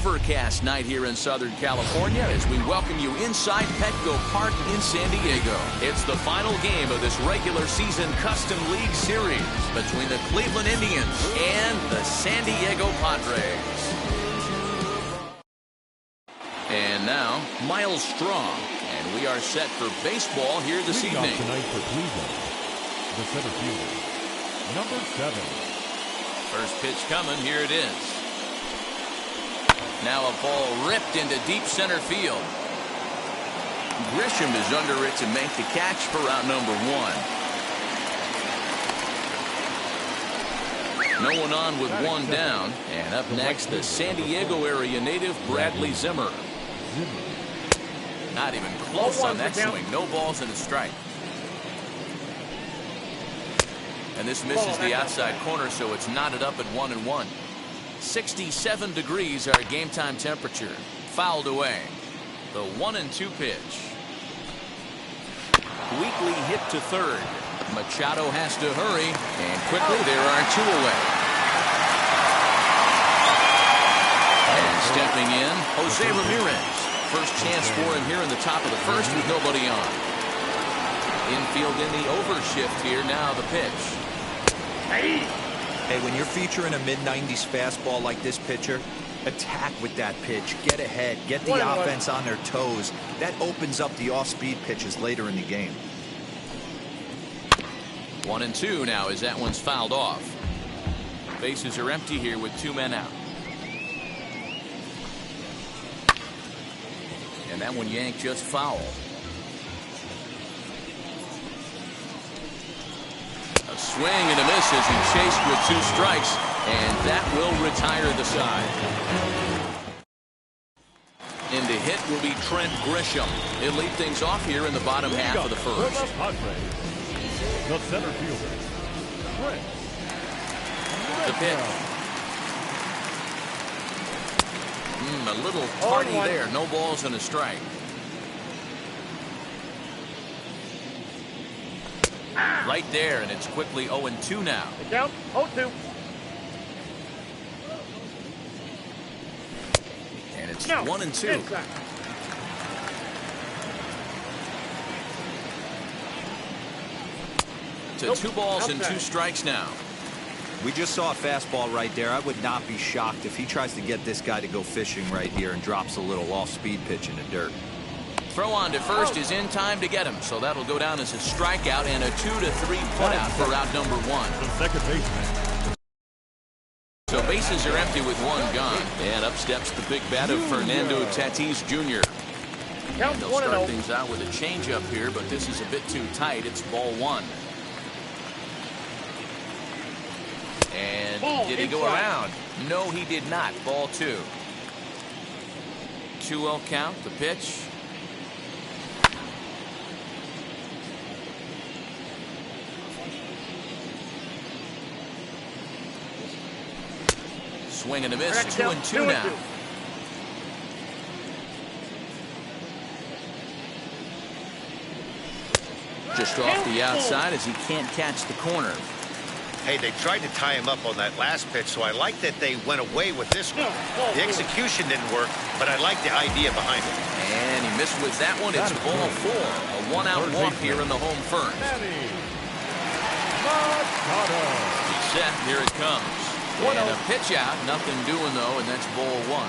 overcast night here in Southern California as we welcome you inside Petco Park in San Diego. It's the final game of this regular season Custom League Series between the Cleveland Indians and the San Diego Padres. And now, Miles Strong, and we are set for baseball here this evening. Tonight for Cleveland, the center fielder, number 7. First pitch coming, here it is. Now a ball ripped into deep center field. Grisham is under it to make the catch for out number 1. No one on with one down. And up next, the San Diego area native Bradley Zimmer. Not even close on that swing. No balls and a strike. And this misses the outside corner, so it's knotted up at 1-1. 67 degrees our game time temperature. Fouled away. The 1-2 pitch. Weakly hit to third. Machado has to hurry, and quickly there are 2 away. And stepping in, Jose Ramirez. First chance for him here in the top of the first with nobody on. Infield in the overshift here. Now the pitch. Hey, when you're featuring a mid-90s fastball like this pitcher, attack with that pitch. Get ahead. Get the offense on their toes. That opens up the off-speed pitches later in the game. 1-2 now as that one's fouled off. Bases are empty here with 2 men out. And that one yanked just foul. A swing and a miss as he chased with 2 strikes, and that will retire the side. In the hit will be Trent Grisham. He'll lead things off here in the bottom half of the first. The center fielder, Trent. The pitch. A little party there. No balls and a strike. Right there, and it's quickly 0-2 now. The count, 0-2. And it's 1-2. To 2 balls and 2 strikes now. We just saw a fastball right there. I would not be shocked if he tries to get this guy to go fishing right here and drops a little off-speed pitch in the dirt. Throw on to first is in time to get him, so that'll go down as a strikeout and a 2-3 putout for out number 1. The second baseman. So bases are empty with 1 gone, and up steps the big bat of Fernando Tatis Jr. And they'll start things out with a changeup here, but this is a bit too tight. It's ball 1. And did he go around? No, he did not. Ball 2. 2-0 count. The pitch. Swing and a miss. 2-2 now. Just off the outside as he can't catch the corner. Hey, they tried to tie him up on that last pitch, so I like that they went away with this one. The execution didn't work, but I like the idea behind it. And he missed with that one. It's ball 4. A 1-out walk here in the home first. He's set. Here it comes. And a pitch out. Nothing doing, though, and that's ball 1.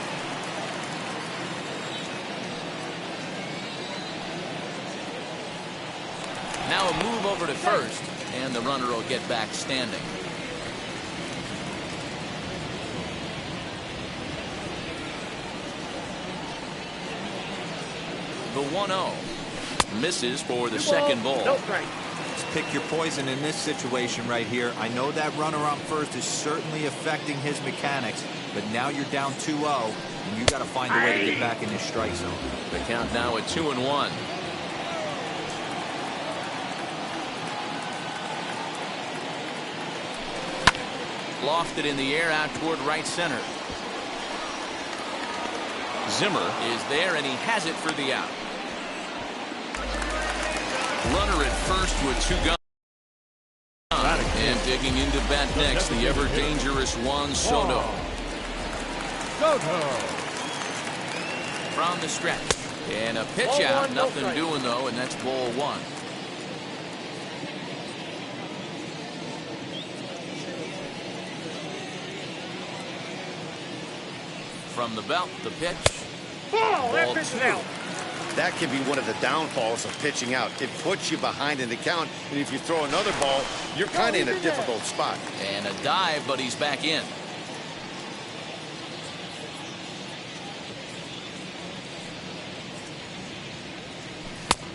Now a move over to first. And the runner will get back standing. The 1-0 misses for the second ball. Just pick your poison in this situation right here. I know that runner on first is certainly affecting his mechanics, but now you're down 2-0, and you got to find a way to get back in this strike zone. The count now at 2-1. Lofted in the air out toward right center. Zimmer is there, and he has it for the out. Runner at first with 2 gone. And digging into bat next, the ever dangerous Juan Soto. from the stretch. And a pitch out, nothing doing though, and that's ball one. From the belt, the pitch. Ball two. That can be one of the downfalls of pitching out. It puts you behind in the count, and if you throw another ball, you're kind of in a difficult spot. And a dive, but he's back in.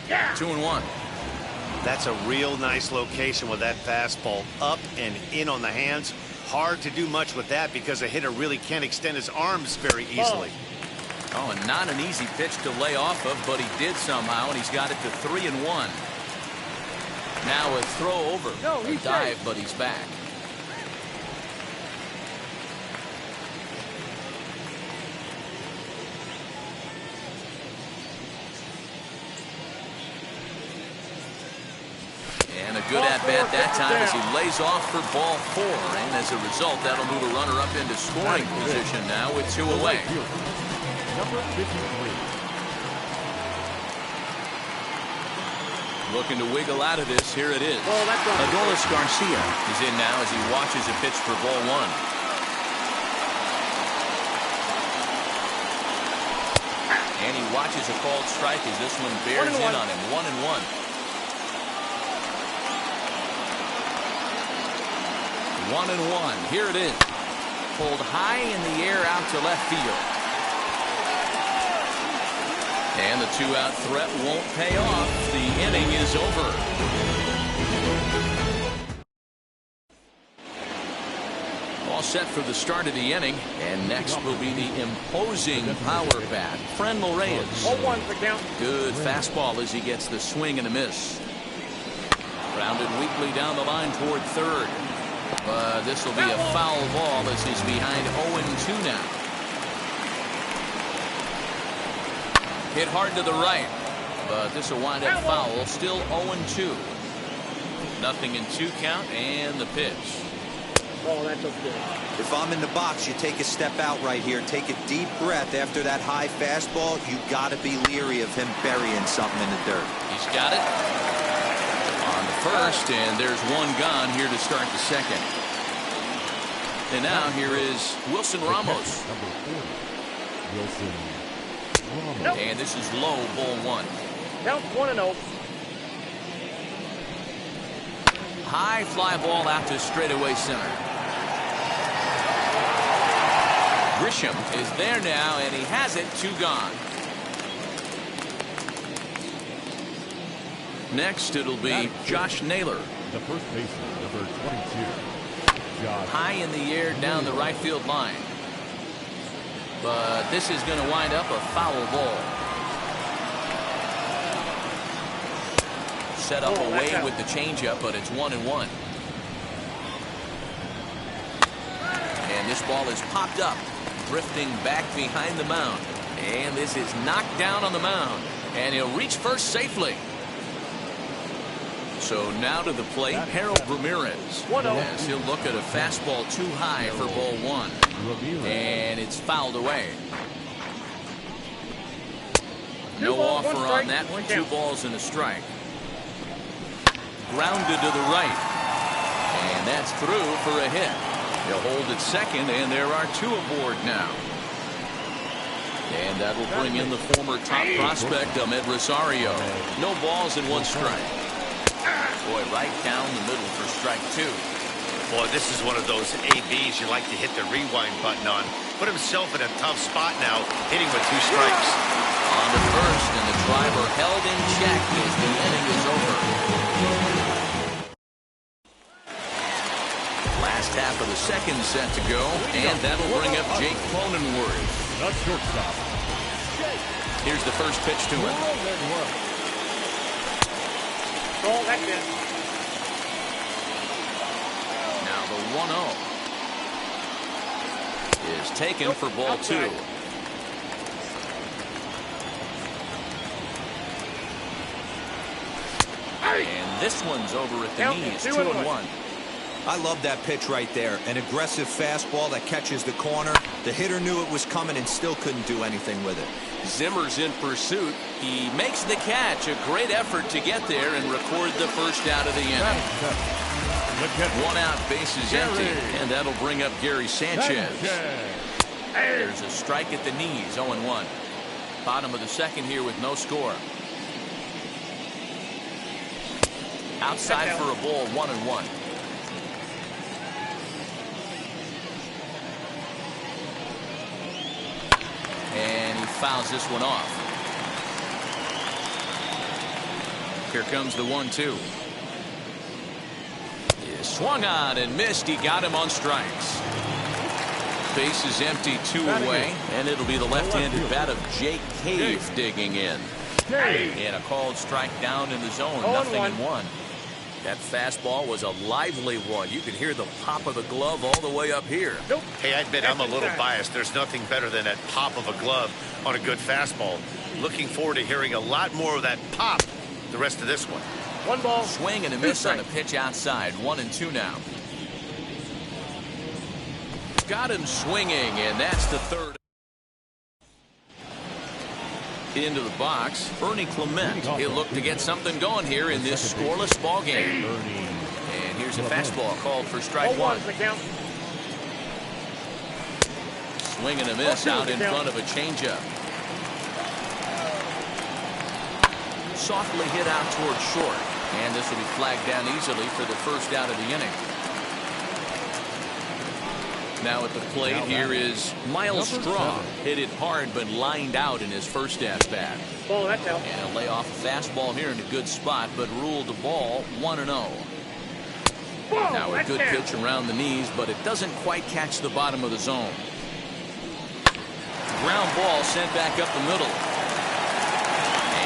Yeah. 2-1. That's a real nice location with that fastball up and in on the hands. Hard to do much with that because a hitter really can't extend his arms very easily. Oh, and not an easy pitch to lay off of, but he did somehow, and he's got it to 3-1. Now a throw over. A dive, but he's back. And a good at-bat that time as he lays off for ball 4. And as a result, that'll move a runner up into scoring position now with 2 away. Number 53. Looking to wiggle out of this. Here it is. Adolis Garcia is in now as he watches a pitch for ball 1. And he watches a called strike as this one bears in on him. 1-1. 1-1. Here it is. Pulled high in the air out to left field. And the 2-out threat won't pay off. The inning is over. All set for the start of the inning. And next will be the imposing power bat, Franmil Reyes. 0-1 for count. Good fastball as he gets the swing and a miss. Grounded weakly down the line toward third. But this will be a foul ball as he's behind 0-2 now. Hit hard to the right, but this will wind up foul. Still 0-2. Nothing in 2 count, and the pitch. Oh, that's okay. If I'm in the box, you take a step out right here. Take a deep breath after that high fastball. You got to be leery of him burying something in the dirt. He's got it on the first, and there's one gone here to start the second. And now here is Wilson Ramos. Number 40. Wilson Ramos. And this is low, ball 1. Count 1-0. High fly ball out to straightaway center. Grisham is there now, and he has it. 2 gone. Next, it'll be Josh Naylor. The first baseman, number 22. Josh. High in the air down the right field line. But this is going to wind up a foul ball. Set up away with the changeup, but it's 1-1. And this ball is popped up, drifting back behind the mound. And this is knocked down on the mound. And he'll reach first safely. So now to the plate, Harold Ramirez. Yes, he'll look at a fastball too high for ball 1. And it's fouled away. No offer on that one. 2 balls and a strike. Grounded to the right. And that's through for a hit. He'll hold at second, and there are 2 aboard now. And that'll bring in the former top prospect, Ahmed Rosario. No balls and 1 strike. Boy, right down the middle for strike 2. Boy, this is one of those ABs you like to hit the rewind button on. Put himself in a tough spot now, hitting with 2 strikes. On the first, and the driver held in check as the inning is over. Last half of the second set to go, and that'll bring up Jake Cronenworth. The shortstop. Here's the first pitch to him. Oh, that's it. Now the 1-0 is taken for ball 2. And this one's over at the knees. 2-1. I love that pitch right there. An aggressive fastball that catches the corner. The hitter knew it was coming and still couldn't do anything with it. Zimmer's in pursuit. He makes the catch. A great effort to get there and record the first out of the inning. One out, bases empty, and that'll bring up Gary Sanchez. There's a strike at the knees, 0-1. Bottom of the second here with no score. Outside for a ball, 1-1. And he fouls this one off. Here comes the 1-2. He swung on and missed. He got him on strikes. Base is empty, 2 away, and it'll be the left-handed bat of Jake Cave digging in. And a called strike down in the zone, 0-1. That fastball was a lively one. You could hear the pop of the glove all the way up here. Hey, I admit I'm a little biased. There's nothing better than that pop of a glove on a good fastball. Looking forward to hearing a lot more of that pop the rest of this one. One ball. Swing and a miss on a pitch outside. 1-2 now. Got him swinging, and that's the third. Into the box, Ernie Clement. He'll look to get something going here in this scoreless ball game. And here's a fastball called for strike 1. Swing and a miss out in front of a changeup. Softly hit out towards short, and this will be flagged down easily for the first out of the inning. Now at the plate here is Miles Straw. Hit it hard but lined out in his first at-bat. Ball, that's out. And a layoff fastball here in a good spot, but ruled the ball 1-0. Now a good pitch around the knees, but it doesn't quite catch the bottom of the zone. Ground ball sent back up the middle.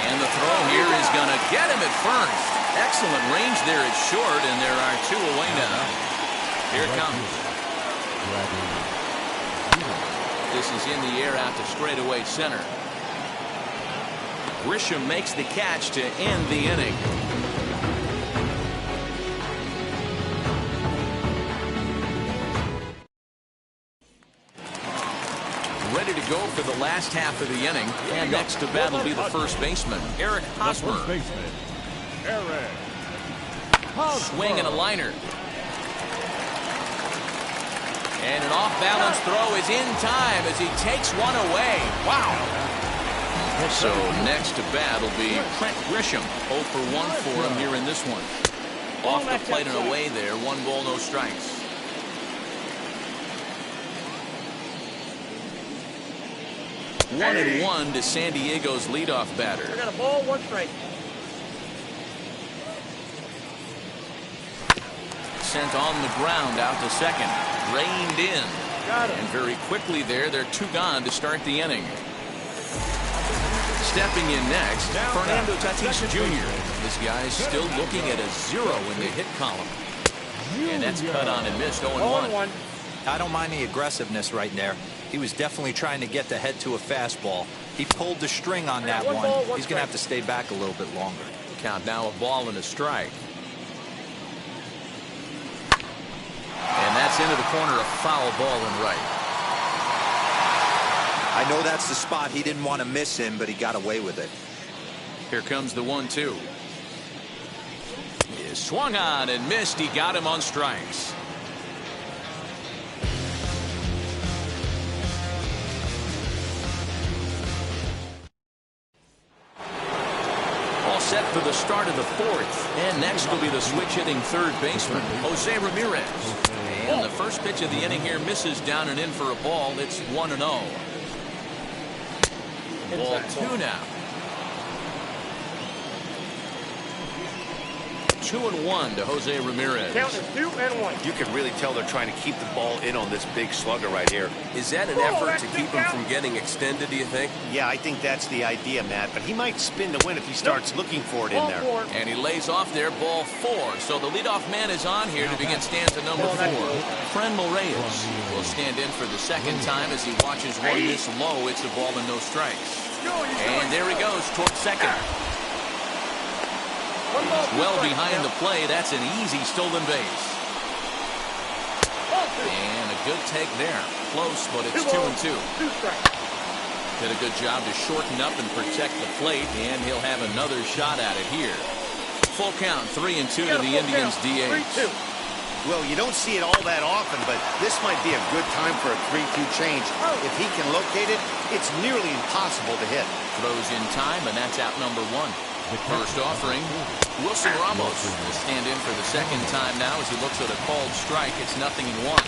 And the throw here is going to get him at first. Excellent range there at short, and there are 2 away now. Here it comes. This is in the air out to straightaway center. Grisham makes the catch to end the inning. Ready to go for the last half of the inning. And next to bat will be the first baseman, Eric Hosmer. Swing and a liner. And an off-balance throw is in time as he takes one away. Wow. So next to bat will be Trent Grisham. 0 for 1 for him here in this one. Off the plate and away there. 1 ball, no strikes. One and 1 to San Diego's leadoff batter. I got a ball, 1 strike. Sent on the ground out to second. Reined in. And very quickly there, they're 2 gone to start the inning. Stepping in next, Fernando Tatis Jr. This guy's still looking at a 0 in the hit column. And that's cut on and missed, 0-1. I don't mind the aggressiveness right there. He was definitely trying to get the head to a fastball. He pulled the string on that one. He's going to have to stay back a little bit longer. Count now, a ball and a strike. And that's into the corner, a foul ball and right. I know that's the spot. He didn't want to miss him, but he got away with it. Here comes the 1-2. He swung on and missed. He got him on strikes. All set for the start of the 4th. And next will be the switch-hitting third baseman, Jose Ramirez. And the first pitch of the inning here misses down and in for a ball. It's 1-0. Ball 2 now. 2-1 to Jose Ramirez. Count is 2-1. You can really tell they're trying to keep the ball in on this big slugger right here. Is that an effort to keep him from getting extended, do you think? Yeah, I think that's the idea, Matt. But he might spin to win if he starts looking for it in there. And he lays off there, ball 4. So the leadoff man is on here to begin stanza number 4. Franmil Reyes will stand in for the second time as he watches one this low. It's a ball and no strikes. And there he goes towards second. Well behind the play. That's an easy stolen base. Good take there. Close, but it's 2-2. 2 strikes. Did a good job to shorten up and protect the plate, and he'll have another shot at it here. Full count, 3-2 to the Indians' DH. 3-2. Well, you don't see it all that often, but this might be a good time for a 3-2 change. If he can locate it, it's nearly impossible to hit. Throws in time, and that's out number 1. First offering, Wilson Ramos will stand in for the second time now as he looks at a called strike. It's 0-1.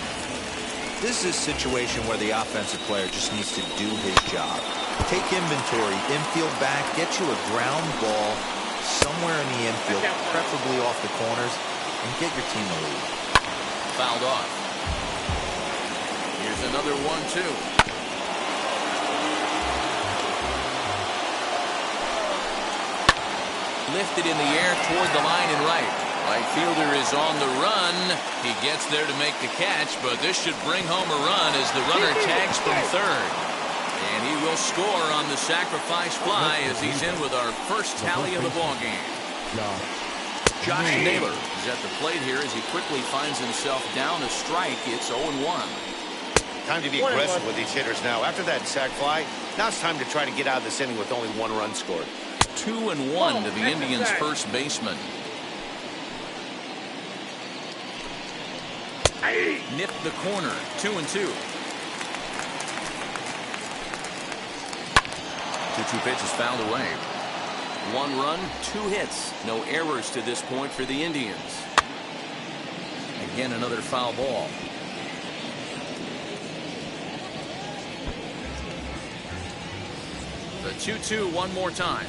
This is a situation where the offensive player just needs to do his job. Take inventory, infield back, get you a ground ball somewhere in the infield, preferably off the corners, and get your team the lead. Fouled off. Here's another 1-2. Lifted in the air toward the line and right. Right fielder is on the run. He gets there to make the catch, but this should bring home a run as the runner tags from third. And he will score on the sacrifice fly as he's in with our first tally of the ballgame. Josh Naylor is at the plate here as he quickly finds himself down a strike. It's 0-1. Time to be aggressive with these hitters now. After that sac fly, now it's time to try to get out of this inning with only 1 run scored. 2-1 to the Indians' first baseman. Nipped the corner. 2-2. 2-2 pitch is fouled away. 1 run, 2 hits. No errors to this point for the Indians. Again, another foul ball. The 2-2 one more time.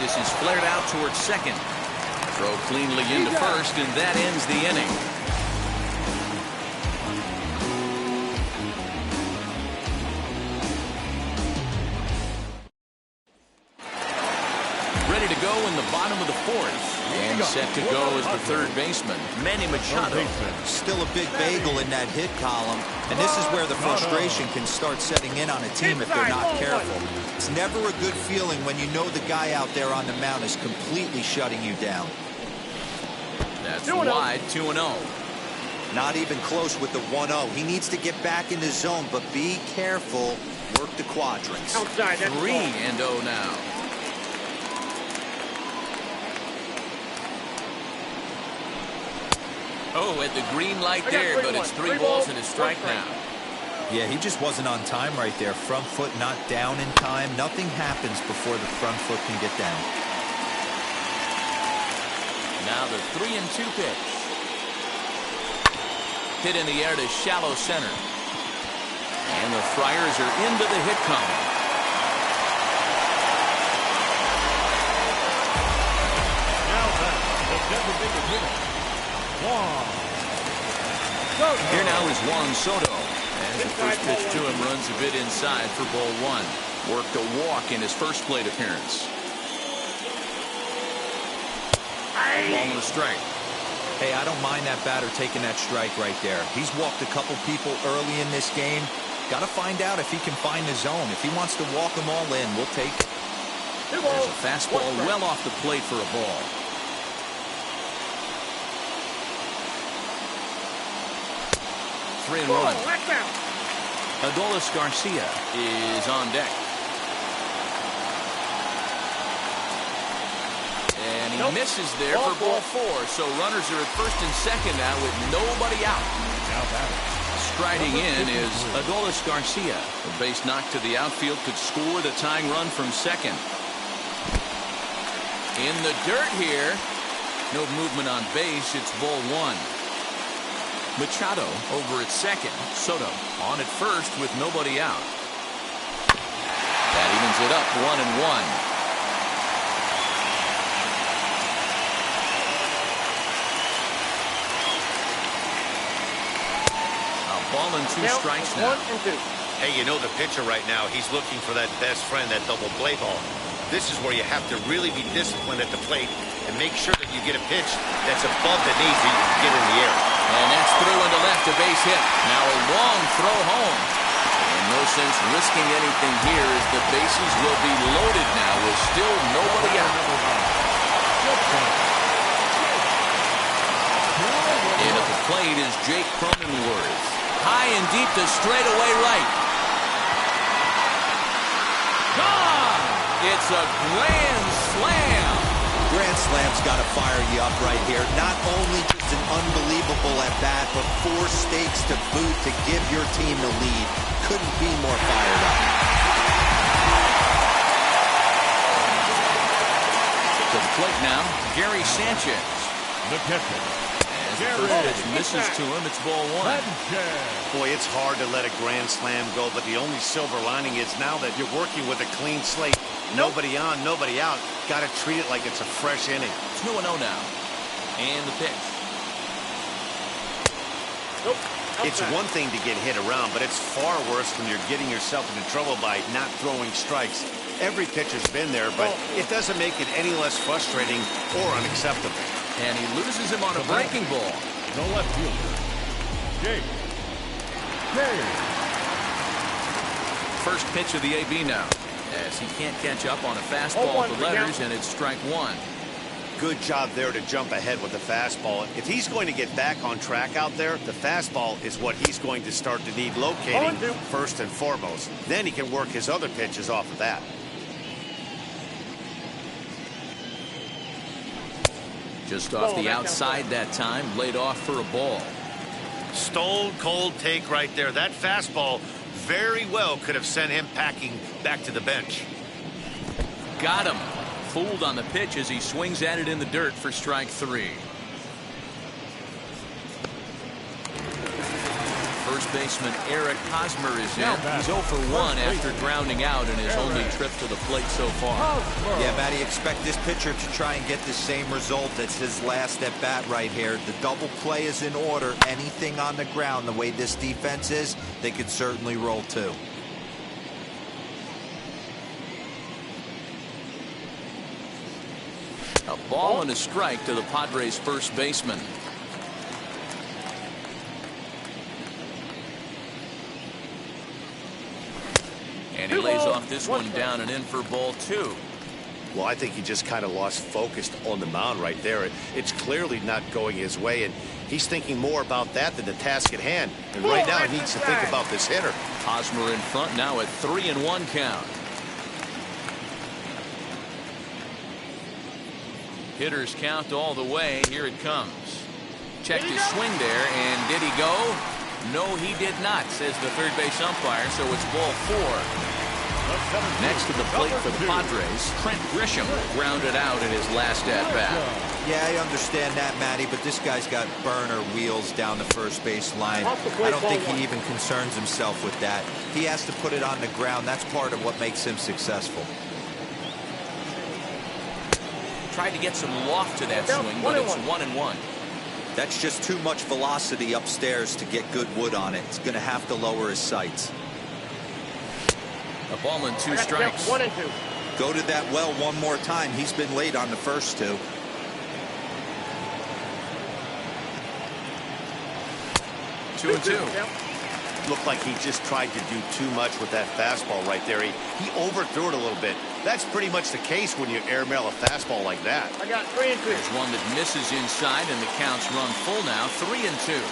This is flared out towards second. Throw cleanly into first, and that ends the inning. Ready to go in the bottom of the 4th. And set to go as the third baseman, Manny Machado. Still a big bagel in that hit column, and this is where the frustration can start setting in on a team if they're not careful. It's never a good feeling when you know the guy out there on the mound is completely shutting you down. That's wide, 2-0. Not even close with the 1-0. He needs to get back in the zone, but be careful. Work the quadrants. Outside, that's 3-0 now. Oh, at the green light there, but it's 3 balls and a strike now. Yeah, he just wasn't on time right there. Front foot not down in time. Nothing happens before the front foot can get down. Now the 3-2 pitch. Hit in the air to shallow center. And the Friars are into the hit column. Now back, the designated hitter, Juan. Here now is Juan Soto. And the first pitch to him runs a bit inside for ball 1. Worked a walk in his first plate appearance. Ball and a strike. Hey, I don't mind that batter taking that strike right there. He's walked a couple people early in this game. Got to find out if he can find the zone. If he wants to walk them all in, we'll take it. There's a fastball well off the plate for a ball. Three and 1. Adolis Garcia is on deck. And he misses there for ball 4. So runners are at first and second now with nobody out. Striding in is Adolis Garcia. A base knock to the outfield could score the tying run from second. In the dirt here. No movement on base. It's ball 1. Machado over at second. Soto on at first with nobody out. That evens it up 1-1. A ball and 2 strikes now. 1-2. Hey, you know the pitcher right now, he's looking for that best friend, that double play ball. This is where you have to really be disciplined at the plate and make sure that you get a pitch that's above the knees that you can get in the air. And that's through into left, a base hit. Now a long throw home. And no sense risking anything here as the bases will be loaded now with still nobody out. In at the plate is Jake Cronenworth. High and deep to straightaway right. Gone! It's a grand slam. Grand slam's got to fire you up right here. Not only just an unbelievable at bat, but 4 stakes to boot to give your team the lead. Couldn't be more fired up. To the plate now, Gary Sanchez. The catcher, As the first pitch misses to him, it's ball 1. Sanchez. Boy, it's hard to let a grand slam go, but the only silver lining is now that you're working with a clean slate. Nobody on, nobody out. Got to treat it like it's a fresh inning. It's 2-0 now. And the pitch. Nope. It's one thing to get hit around, but it's far worse when you're getting yourself into trouble by not throwing strikes. Every pitcher's been there, but it doesn't make it any less frustrating or unacceptable. And he loses him on a breaking ball. The left fielder, Jake Gay. First pitch of the AB now, as he can't catch up on a fastball at the letters, and it's strike 1. Good job there to jump ahead with the fastball. If he's going to get back on track out there, the fastball is what he's going to start to need locating first and foremost. Then he can work his other pitches off of that. Just off the outside that time, laid off for a ball. Stone cold take right there. That fastball very well could have sent him packing back to the bench. Got him. Fooled on the pitch as he swings at it in the dirt for strike 3. First baseman Eric Hosmer is in. He's 0 for 1 after grounding out in his only trip to the plate so far. Yeah, Matty, expect this pitcher to try and get the same result as his last at bat right here. The double play is in order. Anything on the ground, the way this defense is, they could certainly roll too. A ball and a strike to the Padres' first baseman. And he lays off this one down and in for ball 2. Well, I think he just kind of lost focus on the mound right there. It's clearly not going his way, and he's thinking more about that than the task at hand. And right now he needs to think about this hitter. Hosmer in front now at 3-1 count. Hitters count all the way. Here it comes. Checked his swing there, and did he go? No, he did not, says the third base umpire, so it's ball 4. Next to the plate for the Padres, Trent Grisham grounded out in his last at-bat. Yeah, I understand that, Matty, but this guy's got burner wheels down the first base line. I don't think he even concerns himself with that. He has to put it on the ground. That's part of what makes him successful. Tried to get some loft to that swing, but it's 1-1. That's just too much velocity upstairs to get good wood on it. He's going to have to lower his sights. A ball and 2 strikes. 1 and 2. Go to that well one more time. He's been late on the first 2. 2-2. Looked like he just tried to do too much with that fastball right there. He overthrew it a little bit. That's pretty much the case when you airmail a fastball like that. I got 3 and 2. There's one that misses inside, and the count's run full now. 3-2.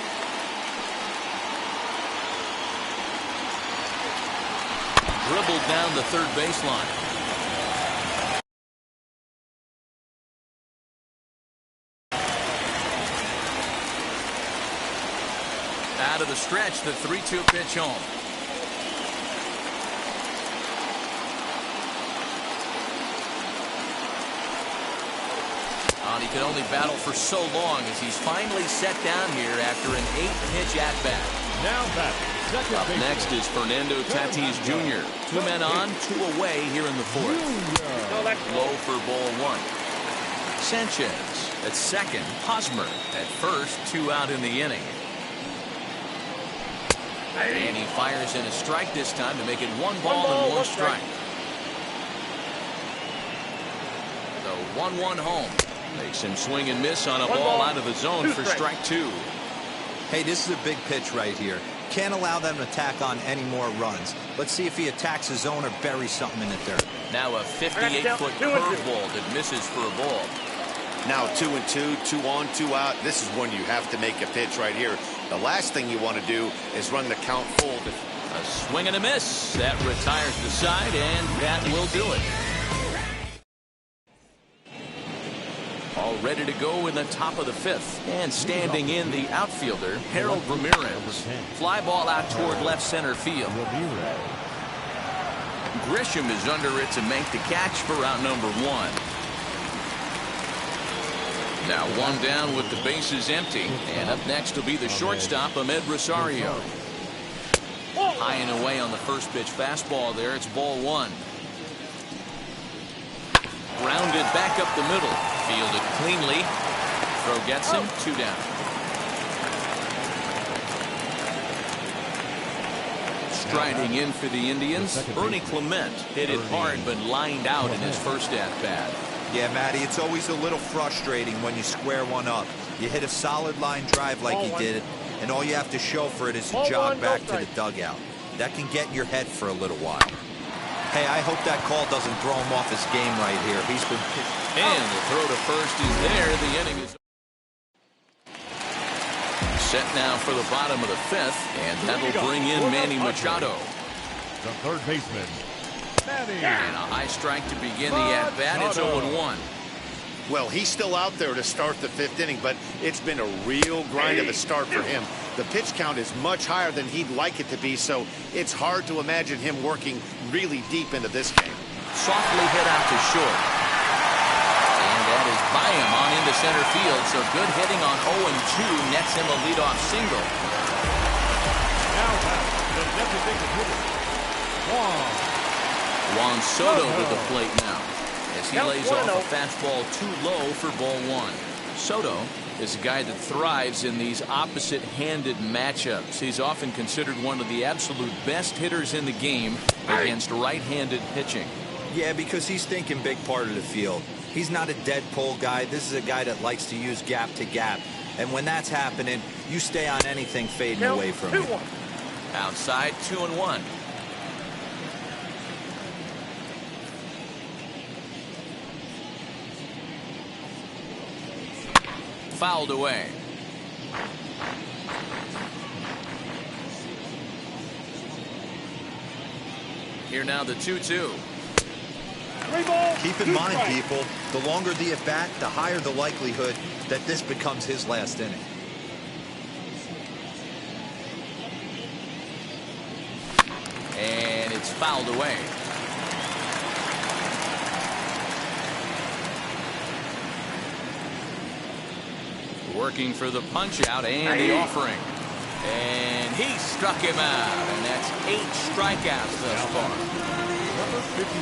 Dribbled down the third baseline. Out of the stretch, the 3-2 pitch home. He could only battle for so long as he's finally set down here after an 8-pitch at-bat. Now batting, second Up baseman, next is Fernando Tatis Jr. 2 men on, 2 away here in the 4th. Low for ball 1. Sanchez at second. Hosmer at first. 2 out in the inning. And he fires in a strike this time to make it 1 ball and 1 strike. The 1-1 home. Makes him swing and miss on a ball out of the zone for strike 2. Hey, this is a big pitch right here. Can't allow them to tack on any more runs. Let's see if he attacks his zone or buries something in the dirt. Now a 58-foot curveball that misses for a ball. Now 2-2, 2 on, 2 out. This is when you have to make a pitch right here. The last thing you want to do is run the count full. A swing and a miss. That retires the side, and that will do it. All ready to go in the top of the 5th. And standing in the outfielder, Harold Ramirez. Fly ball out toward left center field. Grisham is under it to make the catch for out number 1. Now 1 down with the bases empty. And up next will be the shortstop, Ahmed Rosario. High and away on the first pitch fastball there. It's ball 1. Grounded back up the middle. Fielded cleanly. Throw gets him. 2 down. Striding in for the Indians, Ernie Clement hit it hard but lined out in his first at-bat. Yeah, Matty, it's always a little frustrating when you square one up. You hit a solid line drive like he did, and all you have to show for it is a jog back to the dugout. That can get in your head for a little while. Hey, I hope that call doesn't throw him off his game right here. He's been pitched. And the throw to first is there. The inning is set now for the bottom of the 5th, and that'll bring in Manny Machado. The third baseman, Manny. And a high strike to begin the at-bat. It's 0-1. Well, he's still out there to start the 5th inning, but it's been a real grind of a start for him. The pitch count is much higher than he'd like it to be, so it's hard to imagine him working really deep into this game. Softly hit out to short. And that is by him on into center field, so good hitting on 0-2 nets him a leadoff single. Now the designated hitter, Juan Soto to the plate now, as he lays off a fastball too low for ball 1. Soto is a guy that thrives in these opposite-handed matchups. He's often considered one of the absolute best hitters in the game against right-handed pitching. Yeah, because he's thinking big part of the field. He's not a dead pull guy. This is a guy that likes to use gap to gap. And when that's happening, you stay on anything fading away from him. Outside, 2-1. Fouled away. Here now the 2-2. Keep in mind, people, the longer the at-bat, the higher the likelihood that this becomes his last inning. And it's fouled away. Working for the punch out and the offering. And he struck him out, and that's 8 strikeouts thus far.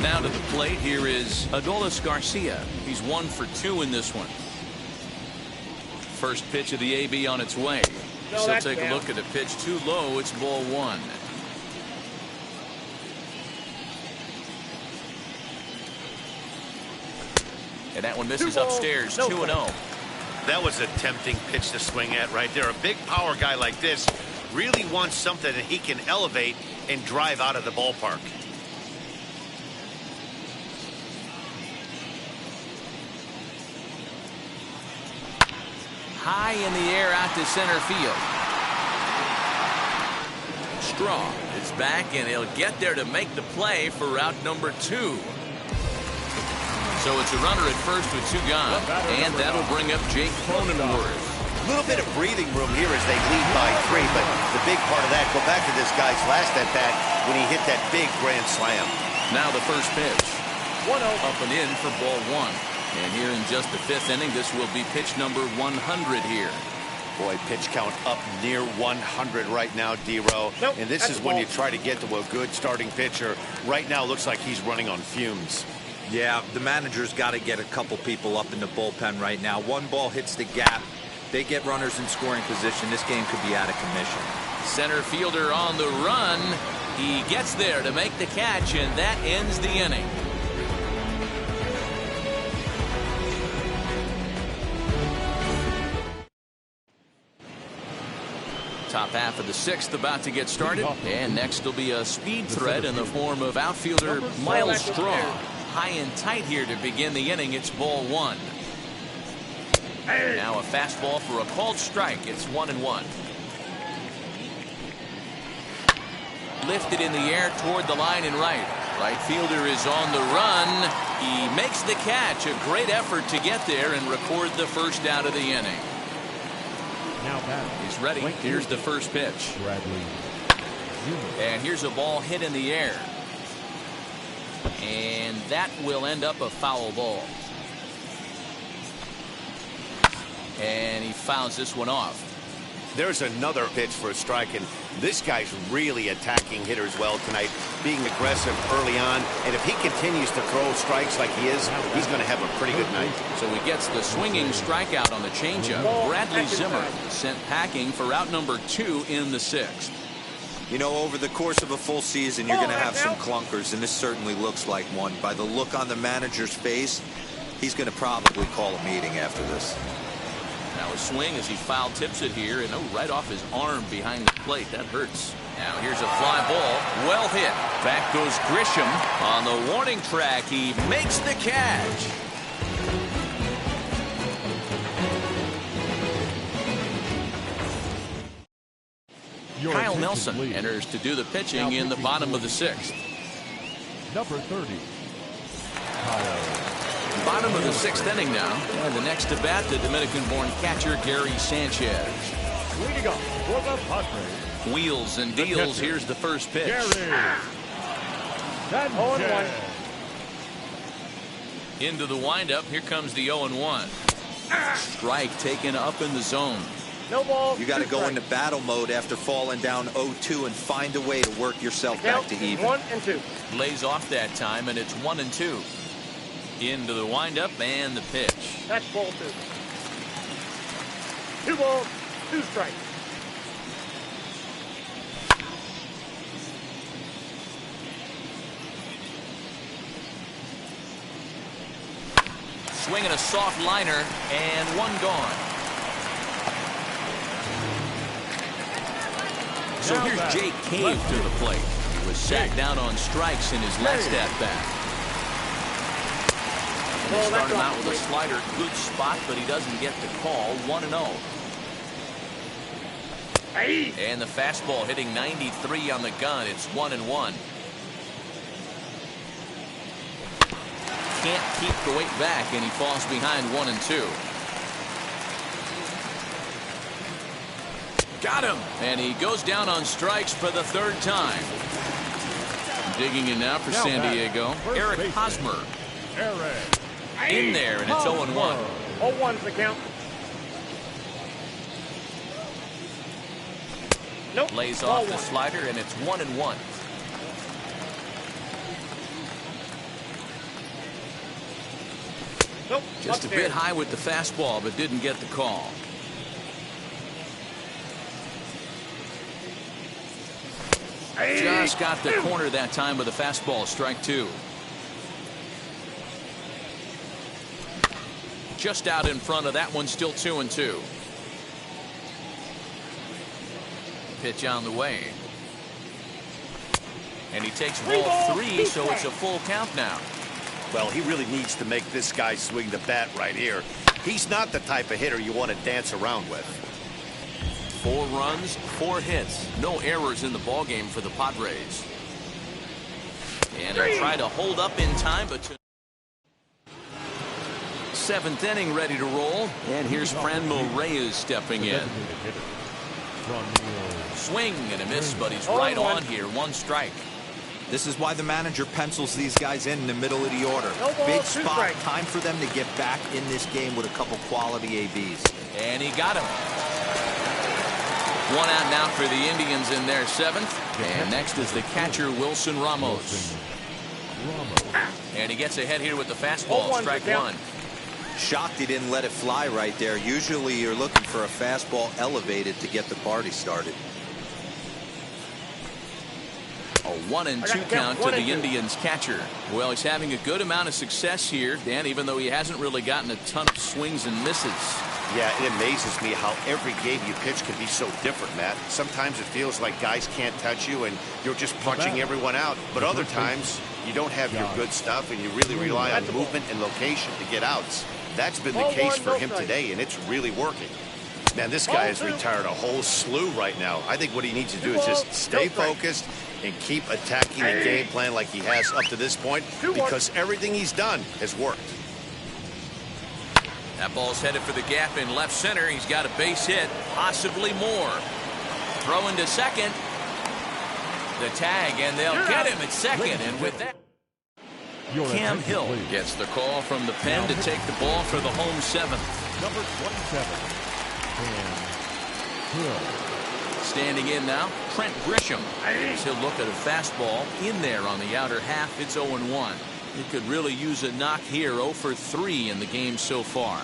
Now to the plate, here is Adolis Garcia. He's 1 for 2 in this one. First pitch of the AB on its way. So take a look at a pitch too low. It's ball 1. And that one misses upstairs. 2-0. That was a tempting pitch to swing at right there. A big power guy like this really wants something that he can elevate and drive out of the ballpark. High in the air out to center field. Straw is back, and he'll get there to make the play for route number 2. So it's a runner at first with 2 gone, and that'll bring up Jake Cronenworth. A little bit of breathing room here as they lead by 3, but the big part of that, go back to this guy's last at-bat when he hit that big grand slam. Now the first pitch. 1-0. Up and in for ball 1. And here in just the 5th inning, this will be pitch number 100 here. Boy, pitch count up near 100 right now, D-Row. Nope, and this is when you try to get to a good starting pitcher. Right now, looks like he's running on fumes. Yeah, the manager's got to get a couple people up in the bullpen right now. One ball hits the gap. They get runners in scoring position. This game could be out of commission. Center fielder on the run. He gets there to make the catch, and that ends the inning. Top half of the 6th about to get started, and next will be a speed threat in the form of outfielder Miles Straw. High and tight here to begin the inning. It's ball 1. Now a fastball for a called strike. It's 1-1. Lifted in the air toward the line and right. Right fielder is on the run. He makes the catch. A great effort to get there and record the first out of the inning. Now back. He's ready. Here's the first pitch. Bradley. And here's a ball hit in the air. And that will end up a foul ball. And he fouls this one off. There's another pitch for a strike, and this guy's really attacking hitters well tonight, being aggressive early on. And if he continues to throw strikes like he is, he's going to have a pretty good night. So he gets the swinging strikeout on the changeup. Bradley Zimmer sent packing for out number 2 in the 6th. You know, over the course of a full season, you're going to have some clunkers, and this certainly looks like one. By the look on the manager's face, he's going to probably call a meeting after this. Now a swing as he foul tips it here, and right off his arm behind the plate. That hurts. Now here's a fly ball. Well hit. Back goes Grisham. On the warning track, he makes the catch. Kyle Nelson enters to do the pitching in the bottom of the 6th. Number 30. Kyle. Bottom of the 6th inning now. And the next to bat, the Dominican-born catcher Gary Sanchez. Leading up for the Padres. Wheels and deals. Here's the first pitch. Gary Sanchez. Into the windup. Here comes the 0-1. Strike taken up in the zone. No ball. You got to go into battle mode after falling down 0-2 and find a way to work yourself back to even. 1-2. Lays off that time, and it's 1-2. Into the windup and the pitch. That's ball 2. 2 balls, 2 strikes. Swinging a soft liner, and one gone. So here's Jake Cave to the plate. He was sat down on strikes in his last at-bat. They start him out with a slider. Good spot, but he doesn't get the call. 1-0. And the fastball hitting 93 on the gun. It's 1-1. Can't keep the weight back, and he falls behind 1-2. Got him. And he goes down on strikes for the 3rd time. Digging in now for San Diego, Eric Hosmer. In there, and it's 0-1. 0-1's the count. Nope. Lays off the slider, and it's 1-1. Nope. Just a bit high with the fastball, but didn't get the call. Just got the corner that time with a fastball. Strike 2. Just out in front of that one. Still 2-2. Pitch on the way. And he takes ball 3, so it's a full count now. Well, he really needs to make this guy swing the bat right here. He's not the type of hitter you want to dance around with. 4 runs, 4 hits. No errors in the ballgame for the Padres. And he'll try to hold up in time, but 7th inning ready to roll. And here's Franmil Reyes stepping in. Swing and a miss, but he's right on here. 1 strike. This is why the manager pencils these guys in the middle of the order. Big spot. Time for them to get back in this game with a couple quality ABs. And he got him. 1 out now for the Indians in their 7th. And next is the catcher, Wilson Ramos. And he gets ahead here with the fastball. Strike 1. Shocked he didn't let it fly right there. Usually you're looking for a fastball elevated to get the party started. A 1-2 count to the Indians catcher. Well, he's having a good amount of success here, Dan, even though he hasn't really gotten a ton of swings and misses. Yeah, it amazes me how every game you pitch can be so different, Matt. Sometimes it feels like guys can't touch you and you're just punching everyone out. But other times you don't have your good stuff and you really rely on movement and location to get outs. That's been the case for him today, and it's really working. Man, this guy has retired a whole slew right now. I think what he needs to do is just stay focused and keep attacking the game plan like he has up to this point, because everything he's done has worked. That ball's headed for the gap in left center. He's got a base hit, possibly more. Throw into second. The tag, and they'll get him at second. And with that, Cam Hill gets the call from the pen to take the ball for the home seventh. Number 27. Standing in now, Trent Grisham. He'll look at a fastball in there on the outer half. It's 0-1. He could really use a knock here. 0 for 3 in the game so far.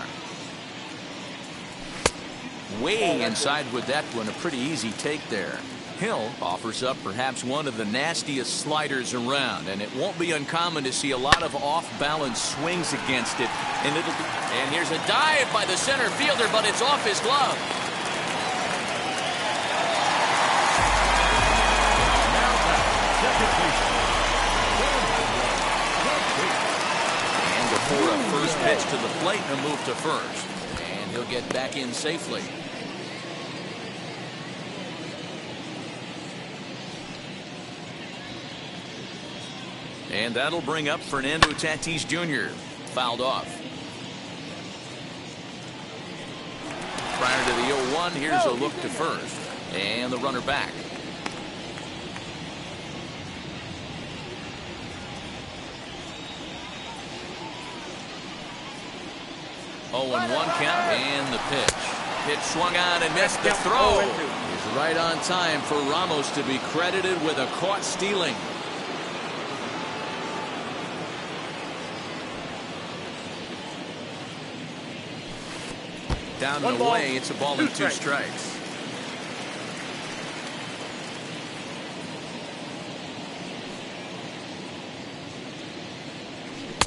Way inside with that one. A pretty easy take there. Hill offers up perhaps one of the nastiest sliders around, and it won't be uncommon to see a lot of off-balance swings against it. And here's a dive by the center fielder, but it's off his glove. And before a first pitch to the plate, a move to first, and he'll get back in safely. And that'll bring up Fernando Tatis Jr. Fouled off. Prior to the 0-1, here's a look to first. And the runner back. Oh, 1 count, and the pitch. Pitch swung on and missed the throw. He's right on time for Ramos to be credited with a caught stealing. Down and away, it's a ball and 2 strikes.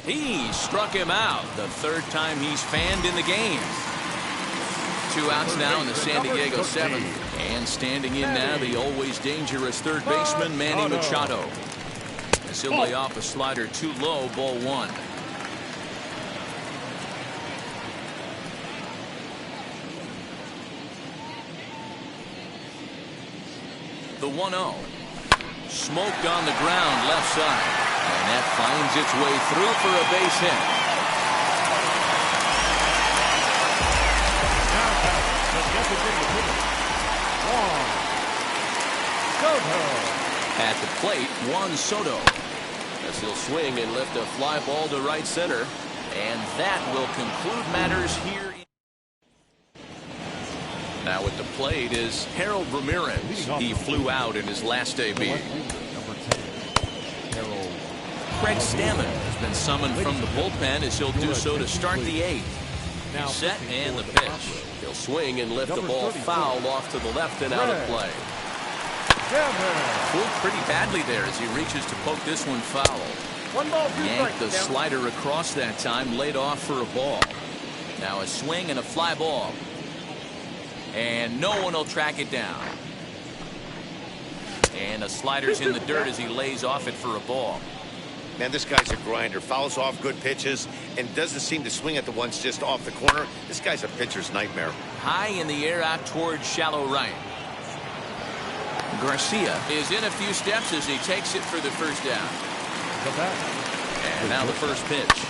He struck him out the 3rd time he's fanned in the game. 2 outs now in the San Diego 7th. And standing in now, the always dangerous third baseman, Manny Machado. As he'll lay off a slider too low, ball 1. The 1-0. Smoked on the ground left side. And that finds its way through for a base hit. At the plate, Juan Soto. As he'll swing and lift a fly ball to right center. And that will conclude matters here. Now at the plate is Harold Ramirez. He flew out in his last AB. Craig Stammen has been summoned from the bullpen as he'll do so to start the 8th. He's set and the pitch. He'll swing and lift the ball foul off to the left and out of play. Pulled pretty badly there as he reaches to poke this one foul. Yanked the slider across that time, laid off for a ball. Now a swing and a fly ball. And no one will track it down. And a slider's in the dirt as he lays off it for a ball. Man, this guy's a grinder. Fouls off good pitches and doesn't seem to swing at the ones just off the corner. This guy's a pitcher's nightmare. High in the air out towards shallow right. Garcia is in a few steps as he takes it for the first down. And now the first pitch.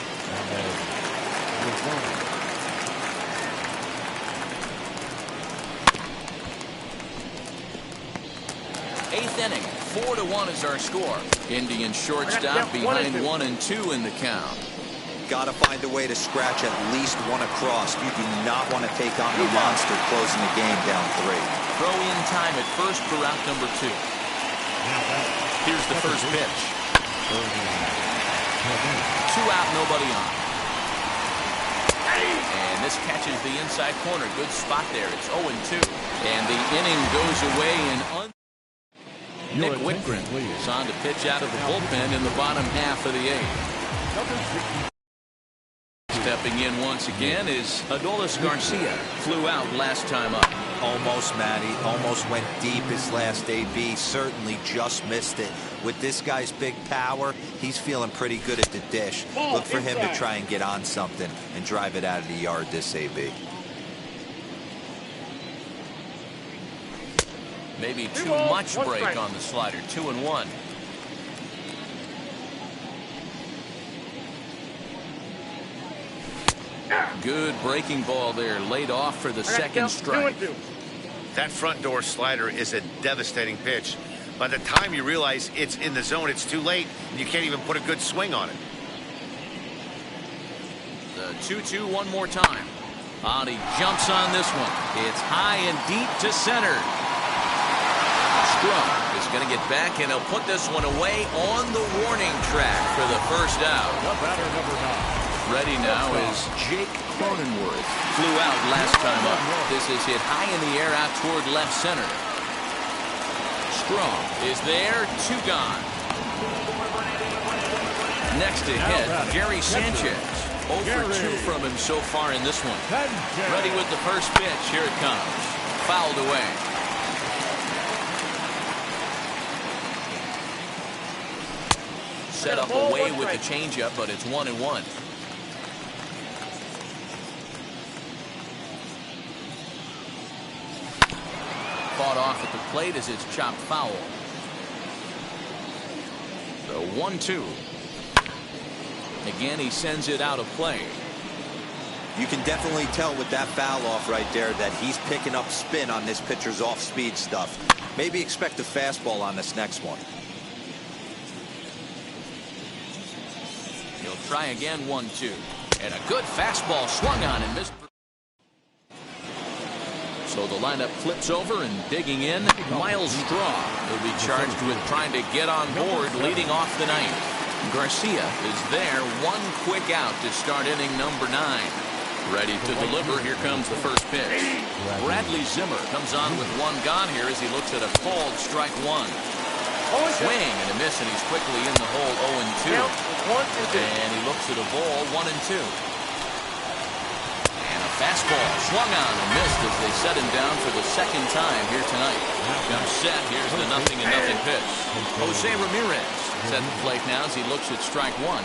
8th inning, 4-1 is our score. Indian shortstop behind 1 and 2 in the count. Got to find a way to scratch at least one across. You do not want to take on the monster closing the game down 3. Throw in time at first for out number 2. Here's the first pitch. 2 out, nobody on. And this catches the inside corner. Good spot there. It's 0-2. And the inning goes away in Nick Whitgren is on to pitch out of the bullpen in the bottom half of the 8th. Stepping in once again is Adolis Garcia. Flew out last time up. Almost, Matty. Almost went deep his last AB. Certainly just missed it. With this guy's big power, he's feeling pretty good at the dish. Look for him to try and get on something and drive it out of the yard this AB. Maybe too much break on the slider. 2-1. Good breaking ball there. Laid off for the second strike. That front door slider is a devastating pitch. By the time you realize it's in the zone, it's too late, and you can't even put a good swing on it. The 2-2 one more time. He jumps on this one. It's high and deep to center. Strum is going to get back, and he'll put this one away on the warning track for the first out. The batter, number 9. Ready now is Jake Cronenworth. Flew out last time up. This is hit high in the air out toward left center. Strong is there. 2 gone. Next to hit, Gary Sanchez. 0 for 2 from him so far in this one. Ready with the first pitch. Here it comes. Fouled away. Set up away with the changeup, but it's 1-1. Fought off at the plate as it's chopped foul. So 1-2. Again, he sends it out of play. You can definitely tell with that foul off right there that he's picking up spin on this pitcher's off-speed stuff. Maybe expect a fastball on this next one. He'll try again. 1-2. And a good fastball swung on and missed. So the lineup flips over and digging in. Miles Straw will be charged with trying to get on board leading off the ninth. Garcia is there. 1 quick out to start inning number 9. Ready to deliver. Here comes the first pitch. Bradley Zimmer comes on with 1 gone here as he looks at a called strike 1. Swing and a miss, and he's quickly in the hole. 0-2. And he looks at a ball. 1-2. Fastball swung on and missed as they set him down for the second time here tonight. Now set. Here's the 0-0 pitch. Jose Ramirez is at the plate now as he looks at strike 1.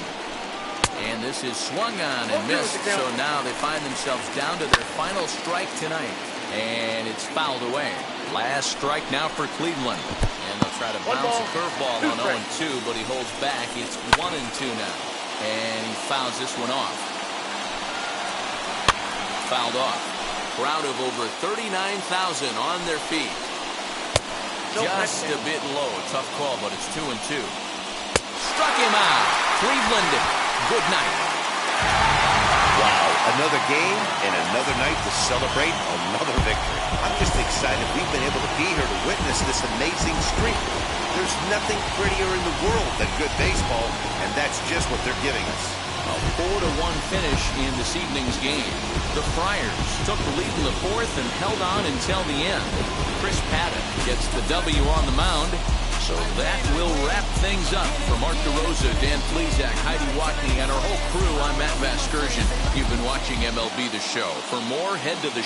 And this is swung on and missed. So now they find themselves down to their final strike tonight. And it's fouled away. Last strike now for Cleveland. And they'll try to bounce a curveball on 0-2, but he holds back. It's 1-2 now. And he fouls this one off. Fouled off. Crowd of over 39,000 on their feet. Just a bit low. Tough call, but it's 2-2. Struck him out. Cleveland, good night. Wow, another game and another night to celebrate another victory. I'm just excited we've been able to be here to witness this amazing streak. There's nothing prettier in the world than good baseball, and that's just what they're giving us. A 4-1 finish in this evening's game. The Friars took the lead in the 4th and held on until the end. Chris Paddock gets the W on the mound. So that will wrap things up. For Mark DeRosa, Dan Plesac, Heidi Watney, and our whole crew, I'm Matt Vasgersian. You've been watching MLB The Show. For more, head to the